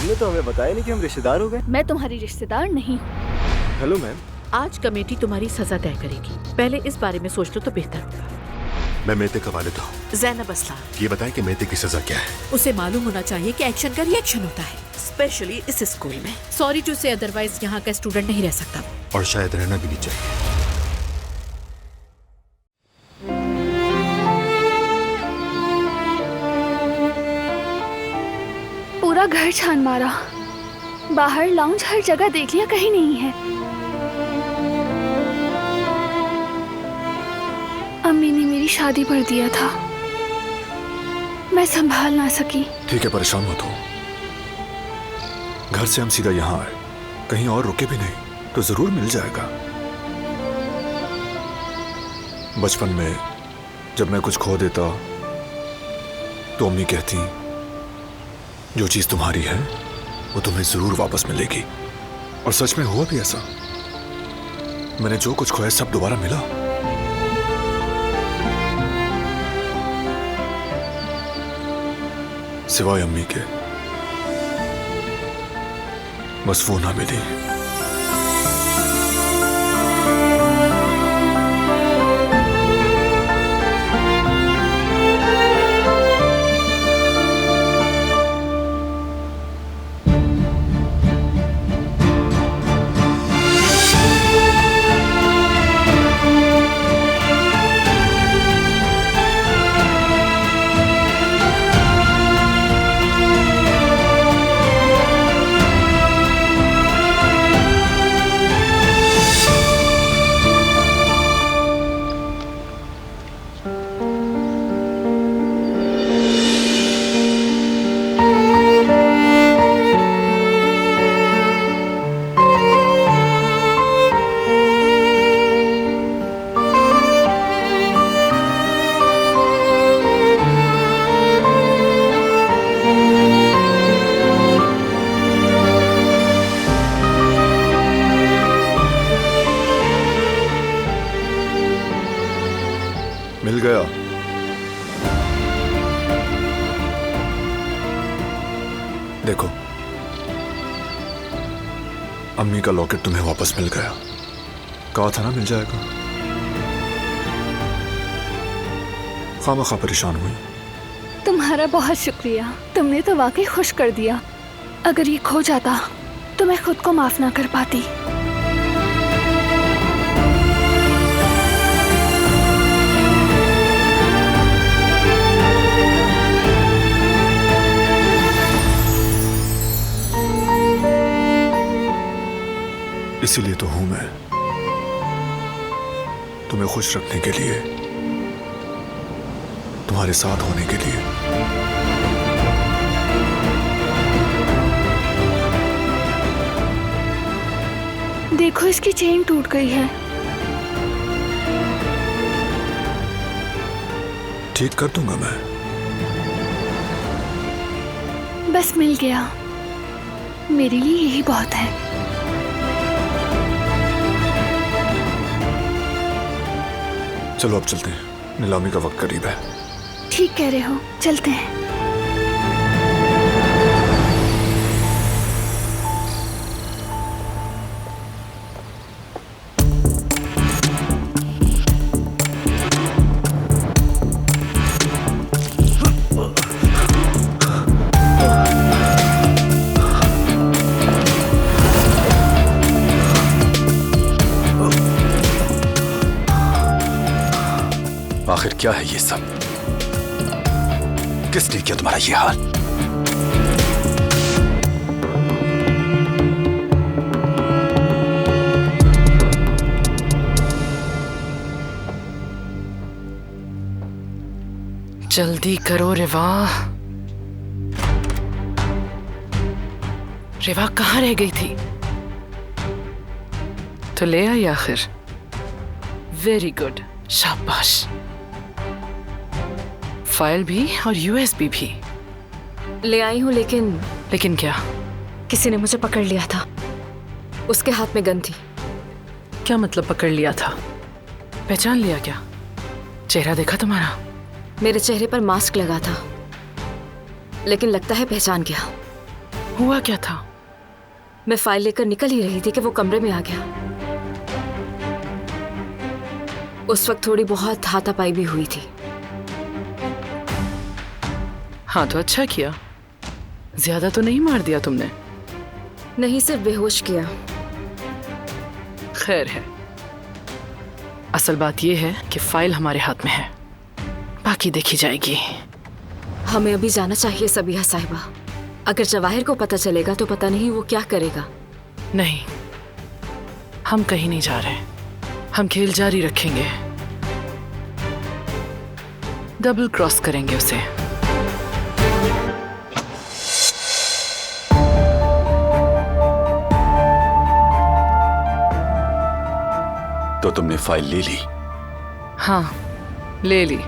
तुमने तो हमें बताया नहीं कि हम रिश्तेदार हो गए। मैं तुम्हारी रिश्तेदार नहीं हूँ। Hello ma'am. आज कमेटी तुम्हारी सजा तय करेगी, पहले इस बारे में सोच लो तो बेहतर होगा। मैं मेहते का वालिद हूँ। ज़ैनब असलान, ये बताएं कि मेहते की सजा क्या है। उसे मालूम होना चाहिए कि एक्शन का रिएक्शन होता है, स्पेशली इस स्कूल में। सॉरी टू से, अदरवाइज यहाँ का स्टूडेंट नहीं रह सकता और शायद रहना भी नहीं चाहिए। पूरा घर छान मारा, बाहर लाउंज हर जगह देख लिया, कहीं नहीं है। अम्मी ने मेरी शादी पर दिया था, मैं संभाल ना सकी। ठीक है, परेशान मत हो। घर से हम सीधा यहाँ आए, कहीं और रुके भी नहीं तो जरूर मिल जाएगा। बचपन में जब मैं कुछ खो देता तो अम्मी कहती, जो चीज तुम्हारी है वो तुम्हें जरूर वापस मिलेगी। और सच में हुआ भी ऐसा। मैंने जो कुछ खोया सब दोबारा मिला। सिवाय अम्मी के, बस वो ना मिली। मिल गया। देखो, अम्मी का लॉकेट तुम्हें वापस मिल गया। कहा था ना मिल जाएगा। खामखा परेशान हुई। तुम्हारा बहुत शुक्रिया, तुमने तो वाकई खुश कर दिया। अगर ये खो जाता तो मैं खुद को माफ ना कर पाती। इसीलिए तो हूं मैं, तुम्हें खुश रखने के लिए, तुम्हारे साथ होने के लिए। देखो, इसकी चेन टूट गई है। ठीक कर दूंगा मैं। बस मिल गया, मेरे लिए यही बहुत है। चलो अब चलते हैं, नीलामी का वक्त करीब है। ठीक कह रहे हो, चलते हैं। आखिर क्या है ये सब? किसने किया तुम्हारा ये हाल? जल्दी करो रिवा। रिवा कहाँ रह गई थी? तो ले आई आखिर। वेरी गुड, शाबाश। फाइल भी और यूएसबी भी ले आई हूँ, लेकिन क्या? किसी ने मुझे पकड़ लिया था। उसके हाथ में गन थी। क्या मतलब पकड़ लिया था? पहचान लिया क्या? चेहरा देखा तुम्हारा? मेरे चेहरे पर मास्क लगा था, लेकिन लगता है पहचान गया। हुआ क्या था? मैं फाइल लेकर निकल ही रही थी कि वो कमरे में आ गया। उस वक्त थोड़ी बहुत हाथापाई भी हुई थी। हाँ तो अच्छा किया, ज्यादा तो नहीं मार दिया तुमने। नहीं, सिर्फ बेहोश किया। खैर है, असल बात यह है कि फाइल हमारे हाथ में है, बाकी देखी जाएगी। हमें अभी जाना चाहिए सबिहा साहिबा। अगर जवाहिर को पता चलेगा तो पता नहीं वो क्या करेगा। नहीं, हम कहीं नहीं जा रहे, हम खेल जारी रखेंगे। डबल क्रॉस करेंगे उसे। तो तुमने फाइल ले ली? हाँ, ले ली।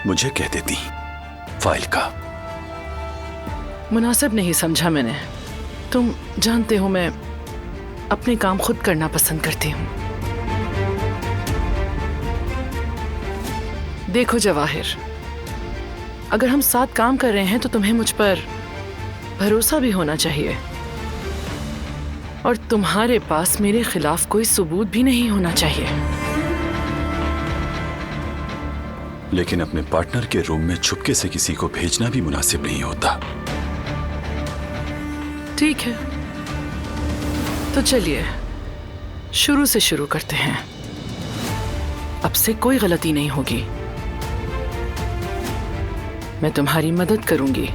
मुझे कह देती फाइल का। मुनासिब नहीं समझा मैंने। तुम जानते हो मैं अपने काम खुद करना पसंद करती हूँ। देखो जवाहिर, अगर हम साथ काम कर रहे हैं तो तुम्हें मुझ पर भरोसा भी होना चाहिए, और तुम्हारे पास मेरे खिलाफ कोई सबूत भी नहीं होना चाहिए। लेकिन अपने पार्टनर के रूम में छुपके से किसी को भेजना भी मुनासिब नहीं होता। ठीक है, तो चलिए शुरू से शुरू करते हैं। अब से कोई गलती नहीं होगी। मैं तुम्हारी मदद करूंगी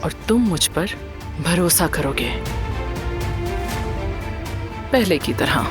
और तुम मुझ पर भरोसा करोगे, पहले की तरह।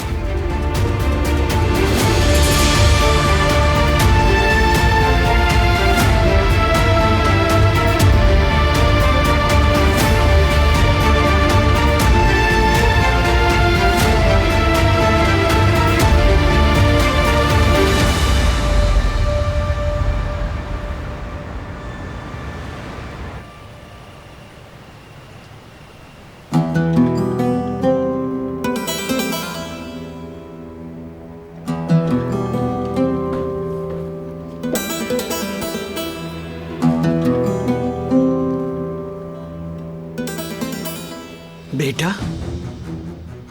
बेटा,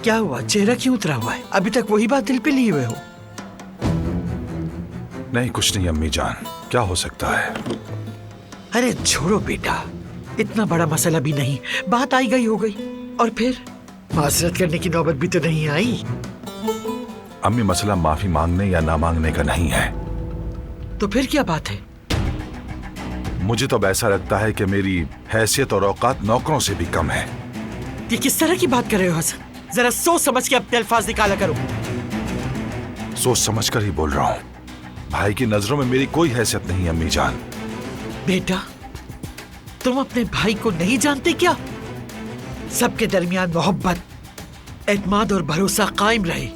क्या हुआ? चेहरा क्यों उतरा हुआ है? अभी तक वही बात दिल पे लिए हुए हो? नहीं, कुछ नहीं अम्मी जान, क्या हो सकता है? अरे छोड़ो बेटा, इतना बड़ा मसला भी नहीं, बात आई गई हो गई। और फिर माजरत करने की नौबत भी तो नहीं आई। अम्मी, मसला माफी मांगने या ना मांगने का नहीं है। तो फिर क्या बात है? मुझे तो अब ऐसा लगता है कि मेरी हैसियत और औकात नौकरों से भी कम है। ये किस तरह की बात कर रहे हो हसन? जरा सोच समझ के अपने अल्फाज निकाला करो। सोच समझ कर ही बोल रहा हूँ। भाई की नजरों में मेरी कोई हैसियत नहीं अम्मी जान। बेटा, तुम अपने भाई को नहीं जानते क्या? सबके दरमियान मोहब्बत, एतमाद और भरोसा कायम रहे,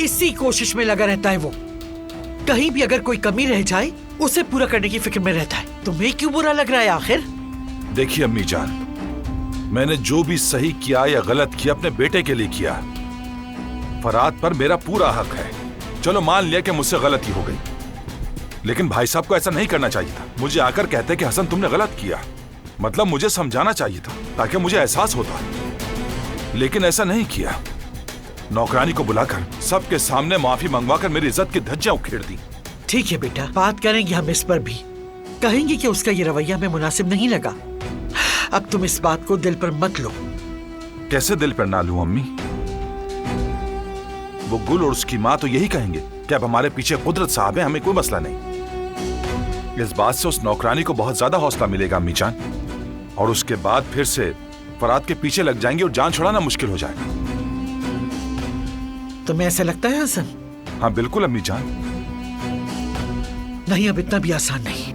इसी कोशिश में लगा रहता है वो। कहीं भी अगर कोई कमी रह जाए उसे पूरा करने की फिक्र में रहता है। तुम्हें क्यों बुरा लग रहा है आखिर? देखिए अम्मी जान, मैंने जो भी सही किया या गलत किया अपने बेटे के लिए किया। फराद पर मेरा पूरा हक है। चलो मान लिया कि मुझसे गलती हो गई, लेकिन भाई साहब को ऐसा नहीं करना चाहिए था। मुझे आकर कहते कि हसन तुमने गलत किया, मतलब मुझे समझाना चाहिए था ताकि मुझे एहसास होता, लेकिन ऐसा नहीं किया। नौकरानी को बुलाकर सबके सामने माफी मंगवाकर मेरी इज्जत की धज्जियां उखेड़ दी। ठीक है बेटा, बात करेंगे हम इस पर भी। कहेंगे कि उसका ये रवैया हमें मुनासिब नहीं लगा। अब तुम इस बात को दिल पर मत लो। कैसे दिल पर ना लूं अम्मी? वो गुल और उसकी माँ तो यही कहेंगे कि अब हमारे पीछे कुदरत साहब है, हमें कोई मसला नहीं। इस बात से उस नौकरानी को बहुत ज्यादा हौसला मिलेगा अम्मी जान, और उसके बाद फिर से फराद के पीछे लग जाएंगे और जान छुड़ाना मुश्किल हो जाएगा। तुम्हें ऐसा लगता है हसन? हाँ बिल्कुल अम्मी जान। नहीं, अब इतना भी आसान नहीं।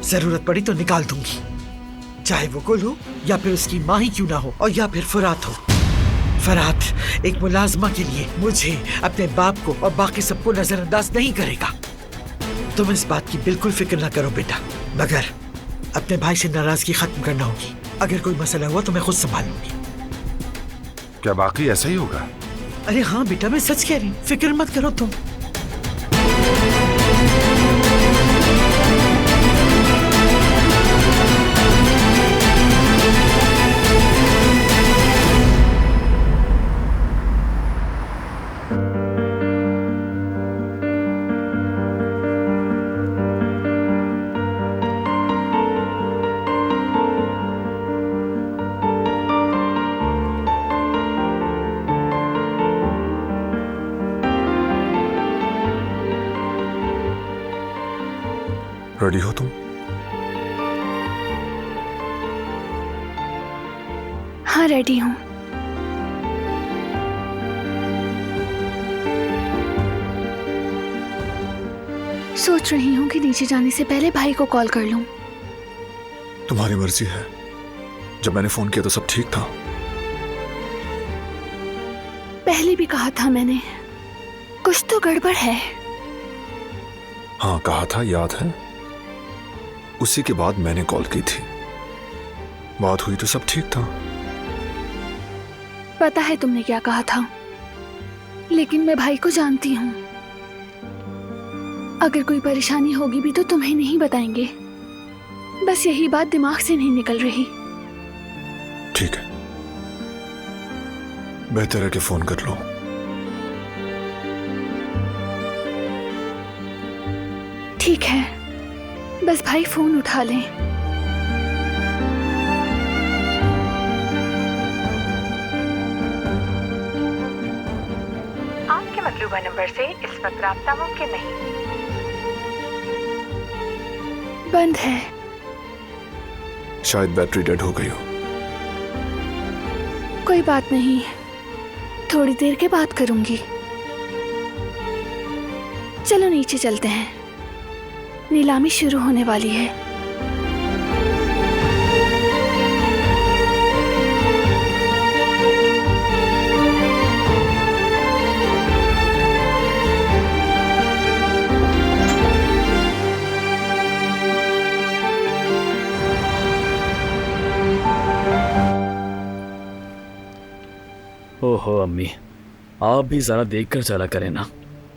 जरूरत पड़ी तो निकाल दूंगी, चाहे वो गुल हो या फिर उसकी माँ ही क्यों ना हो, और या फिर फरात हो। फरात एक मुलाजमा के लिए मुझे, अपने बाप को और बाकी सबको नजरअंदाज नहीं करेगा। तुम इस बात की बिल्कुल फिक्र ना करो बेटा, मगर अपने भाई से नाराजगी खत्म करना होगी। अगर कोई मसला हुआ तो मैं खुद संभाल लूंगी। क्या बाकी ऐसा ही होगा? अरे हाँ बेटा, मैं सच कह रही हूँ, फिक्र मत करो तुम। रेडी हो तुम? हाँ, रेडी हूँ। सोच रही हूँ कि नीचे जाने से पहले भाई को कॉल कर लूँ। तुम्हारी मर्जी है। जब मैंने फोन किया तो सब ठीक था। पहले भी कहा था मैंने, कुछ तो गड़बड़ है। हाँ कहा था, याद है। उसी के बाद मैंने कॉल की थी। बात हुई तो सब ठीक था। पता है तुमने क्या कहा था, लेकिन मैं भाई को जानती हूँ। अगर कोई परेशानी होगी भी तो तुम्हें नहीं बताएंगे। बस यही बात दिमाग से नहीं निकल रही। ठीक है, बेहतर है कि फोन कर लो। ठीक है, बस भाई फोन उठा लें। आपके मतलूबा नंबर से इस वक्त राब्ता मुमकिन नहीं। बंद है। शायद बैटरी डेड हो गई हो। कोई बात नहीं, थोड़ी देर के बाद करूंगी। चलो नीचे चलते हैं, नीलामी शुरू होने वाली है। ओहो अम्मी, आप भी जरा देख कर चला करें ना।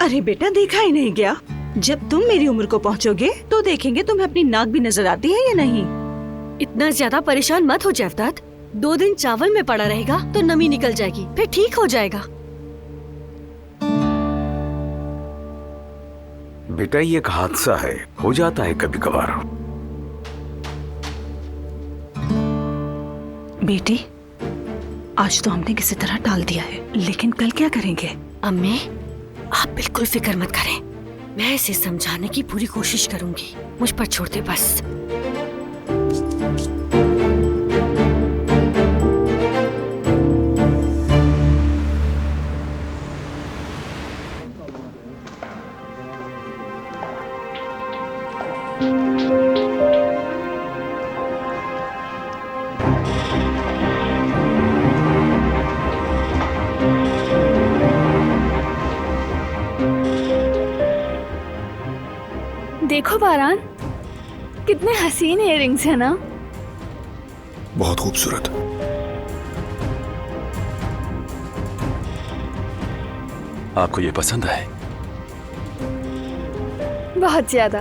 अरे बेटा, देखा ही नहीं गया। जब तुम मेरी उम्र को पहुंचोगे तो देखेंगे तुम्हें अपनी नाक भी नजर आती है या नहीं। इतना ज्यादा परेशान मत हो जैवदाद। 2 दिन चावल में पड़ा रहेगा तो नमी निकल जाएगी, फिर ठीक हो जाएगा। बेटा ये एक हादसा है, हो जाता है कभी कभार। बेटी, आज तो हमने किसी तरह टाल दिया है, लेकिन कल क्या करेंगे? अम्मी, आप बिल्कुल फिक्र मत करें। मैं इसे समझाने की पूरी कोशिश करूंगी। मुझ पर छोड़ दे बस। देखो बारान, कितने हसीन इयररिंग्स है ना। बहुत खूबसूरत। आपको ये पसंद है? बहुत ज्यादा।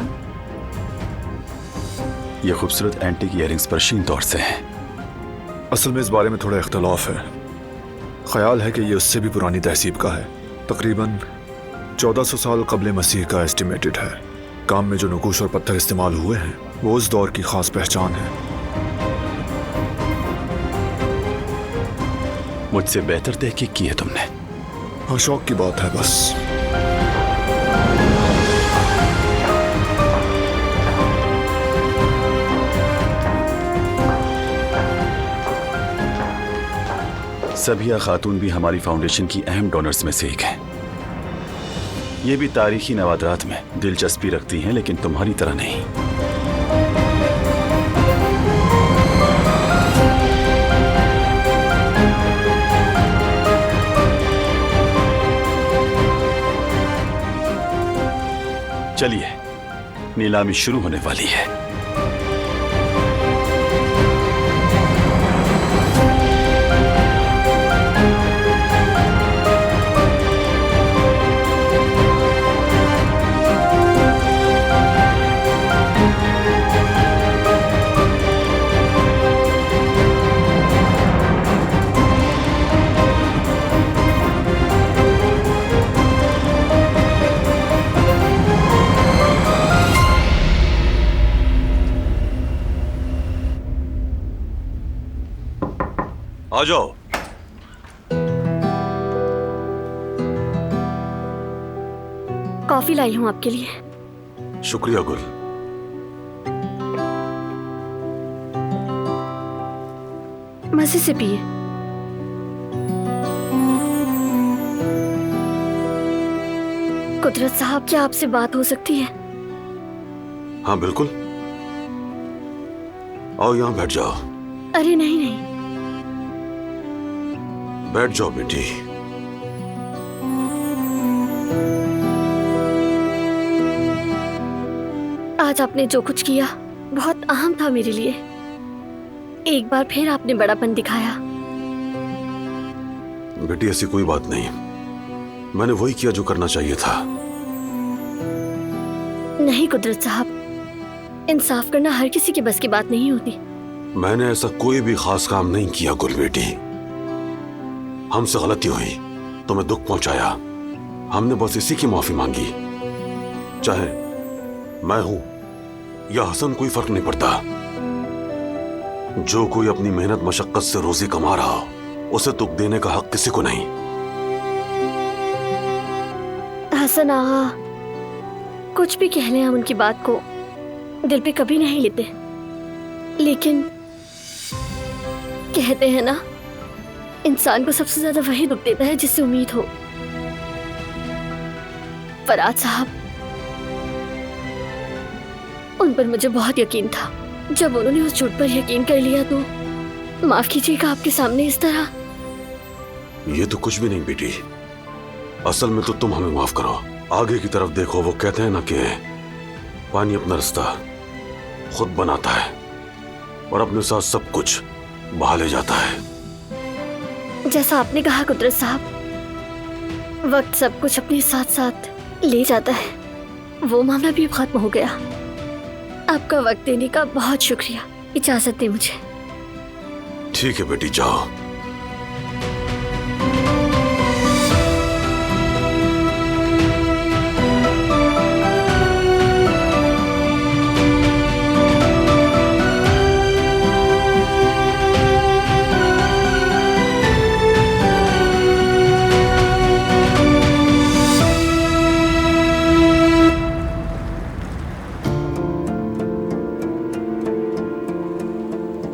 ये खूबसूरत एंटीक इयररिंग्स पर्शियन दौर से हैं। असल में इस बारे में थोड़ा इख्तलाफ है। ख्याल है कि ये उससे भी पुरानी तहसीब का है। तकरीबन 1400 साल कबल मसीह का एस्टिमेटेड है। काम में जो नकूश और पत्थर इस्तेमाल हुए हैं वो उस दौर की खास पहचान है। मुझसे बेहतर तहकीक की है तुमने। हाँ, शौक की बात है बस। सबिया खातून भी हमारी फाउंडेशन की अहम डोनर्स में से एक हैं। ये भी तारीखी नवादरात में दिलचस्पी रखती हैं, लेकिन तुम्हारी तरह नहीं। चलिए, नीलामी शुरू होने वाली है। आ जाओ। कॉफी लाई हूँ आपके लिए। शुक्रिया गुल। मजे से पिए। कुदरत साहब, क्या आपसे बात हो सकती है? हाँ बिल्कुल, आओ यहाँ बैठ जाओ। अरे नहीं नहीं, बैठ जाओ बेटी। आज आपने जो कुछ किया बहुत अहम था मेरे लिए। एक बार फिर आपने बड़ापन दिखाया। बेटी ऐसी कोई बात नहीं, मैंने वही किया जो करना चाहिए था। नहीं कुदरत साहब, इंसाफ करना हर किसी के बस की बात नहीं होती। मैंने ऐसा कोई भी खास काम नहीं किया गुल बेटी। हमसे गलती हुई, तुम्हें दुख पहुंचाया, हमने बस इसी की माफी मांगी। चाहे मैं हूं या हसन, कोई फर्क नहीं पड़ता। जो कोई अपनी मेहनत मशक्कत से रोजी कमा रहा हो, उसे दुख देने का हक किसी को नहीं। हसन आगा, कुछ भी कह लें हम उनकी बात को दिल पे कभी नहीं लेते, लेकिन कहते हैं ना, इंसान को सबसे ज्यादा वही दुख देता है जिससे उम्मीद हो। फराज साहब, उन पर मुझे बहुत यकीन था। जब उन्होंने उस झूठ पर यकीन कर लिया तो माफ कीजिएगा आपके सामने इस तरह। ये तो कुछ भी नहीं बेटी, असल में तो तुम हमें माफ करो। आगे की तरफ देखो, वो कहते हैं ना कि पानी अपना रास्ता खुद बनाता है और अपने साथ सब कुछ बहा ले जाता है। जैसा आपने कहा कुदरत साहब, वक्त सब कुछ अपने साथ साथ ले जाता है। वो मामला भी खत्म हो गया। आपका वक्त देने का बहुत शुक्रिया। इजाजत दें मुझे। ठीक है बेटी, जाओ।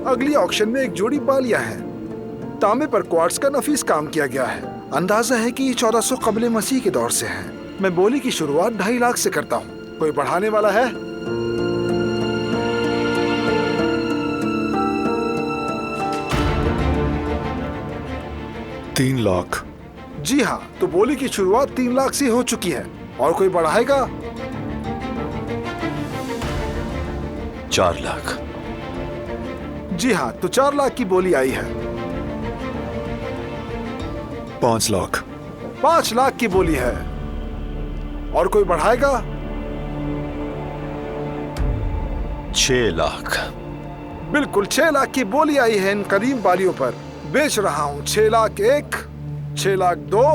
अगली ऑक्शन में एक जोड़ी बालियां हैं। तांबे पर क्वार्ट्ज का नफीस काम किया गया है। अंदाजा है कि ये 1400 कबले मसीह के दौर से है। मैं बोली की शुरुआत 2.5 लाख से करता हूँ। कोई बढ़ाने वाला है? $3 लाख। जी हाँ, तो बोली की शुरुआत 3 लाख से हो चुकी है। और कोई बढ़ाएगा? 4 लाख। जी हाँ, तो 4 लाख की बोली आई है। 5 लाख। 5 लाख की बोली है। और कोई बढ़ाएगा? 6 लाख। बिल्कुल 6 लाख की बोली आई है इन करीम बालियों पर। बेच रहा हूं 6 लाख 1, 6 लाख 2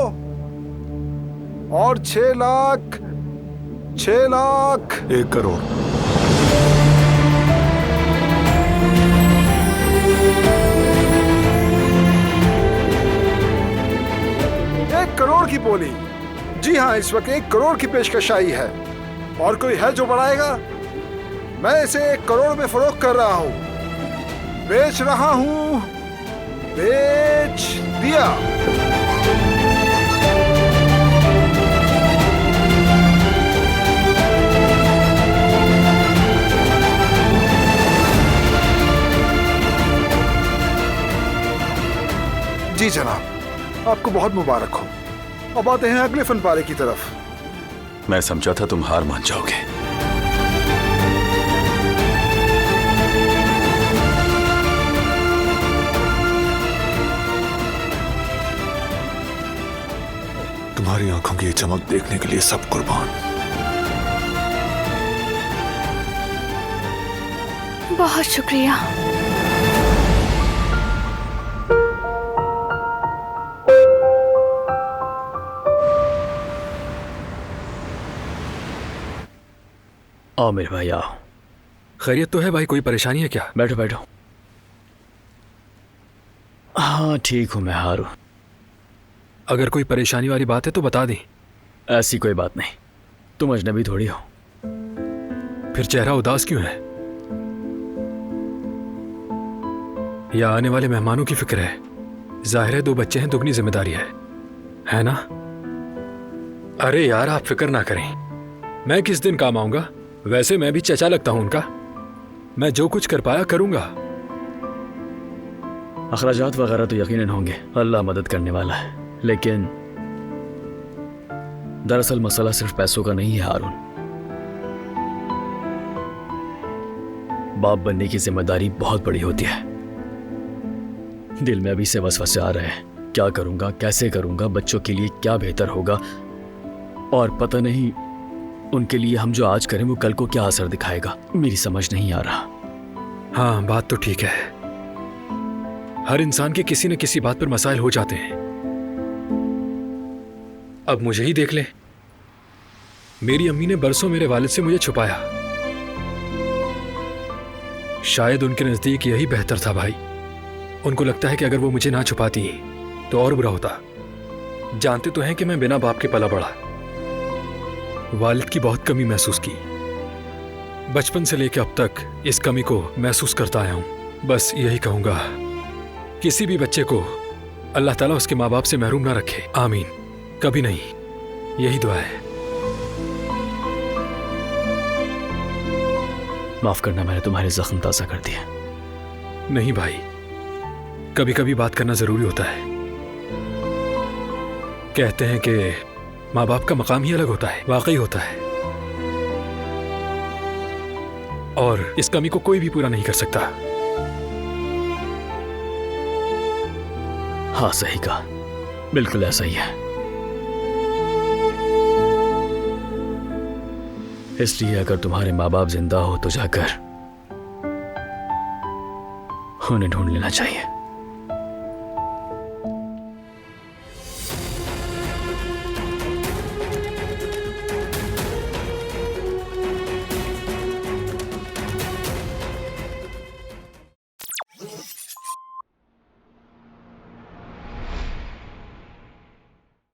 और 6 लाख 1 करोड़। करोड़ की बोली। जी हाँ, इस वक्त 1 करोड़ की पेशकश आई है। और कोई है जो बढ़ाएगा? मैं इसे 1 करोड़ में फरोख्त कर रहा हूं। बेच रहा हूं। बेच दिया। जी जनाब, आपको बहुत मुबारक हो। अब आते हैं अगले फन पारे की तरफ। मैं समझा था तुम हार मान जाओगे। तुम्हारी आंखों की ये चमक देखने के लिए सब कुर्बान। बहुत शुक्रिया। आओ मेरे भाई, आओ। खैरियत तो है भाई? कोई परेशानी है क्या? बैठो बैठो। हाँ ठीक हूँ मैं, हारू। अगर कोई परेशानी वाली बात है तो बता दी। ऐसी कोई बात नहीं, तुम अजनबी थोड़ी हो। फिर चेहरा उदास क्यों है? या आने वाले मेहमानों की फिक्र है? जाहिर है 2 बच्चे हैं, दुगनी जिम्मेदारी है ना? अरे यार आप फिक्र ना करें, मैं किस दिन काम आऊंगा? वैसे मैं भी चचा लगता हूं उनका। मैं जो कुछ कर पाया करूंगा। अखराजात वगैरह तो यकीनन होंगे, अल्लाह मदद करने वाला है। लेकिन दरअसल मसला सिर्फ पैसों का नहीं है हारून। बाप बनने की जिम्मेदारी बहुत बड़ी होती है। दिल में अभी से वसवसे आ रहे हैं, क्या करूंगा, कैसे करूंगा, बच्चों के लिए क्या बेहतर होगा, और पता नहीं उनके लिए हम जो आज करें वो कल को क्या असर दिखाएगा। मेरी समझ नहीं आ रहा। हाँ बात तो ठीक है, हर इंसान के किसी न किसी बात पर मसाइल हो जाते हैं। अब मुझे ही देख ले, मेरी अम्मी ने बरसों मेरे वालिद से मुझे छुपाया। शायद उनके नजदीक यही बेहतर था भाई। उनको लगता है कि अगर वो मुझे ना छुपाती तो और बुरा होता। जानते तो हैं कि मैं बिना बाप के पला बढ़ा, वालिद की बहुत कमी महसूस की। बचपन से लेकर अब तक इस कमी को महसूस करता आया हूं। बस यही कहूंगा, किसी भी बच्चे को अल्लाह ताला उसके माँ बाप से महरूम ना रखे। आमीन। कभी नहीं, यही दुआ है। माफ करना, मैंने तुम्हारे जख्म ताज़ा कर दिया। नहीं भाई, कभी कभी बात करना जरूरी होता है। कहते हैं कि माँ बाप का मकाम ही अलग होता है, वाकई होता है, और इस कमी को कोई भी पूरा नहीं कर सकता। हाँ सही कहा, बिल्कुल ऐसा ही है। इसलिए अगर तुम्हारे माँ बाप जिंदा हो तो जाकर उन्हें ढूंढ लेना चाहिए।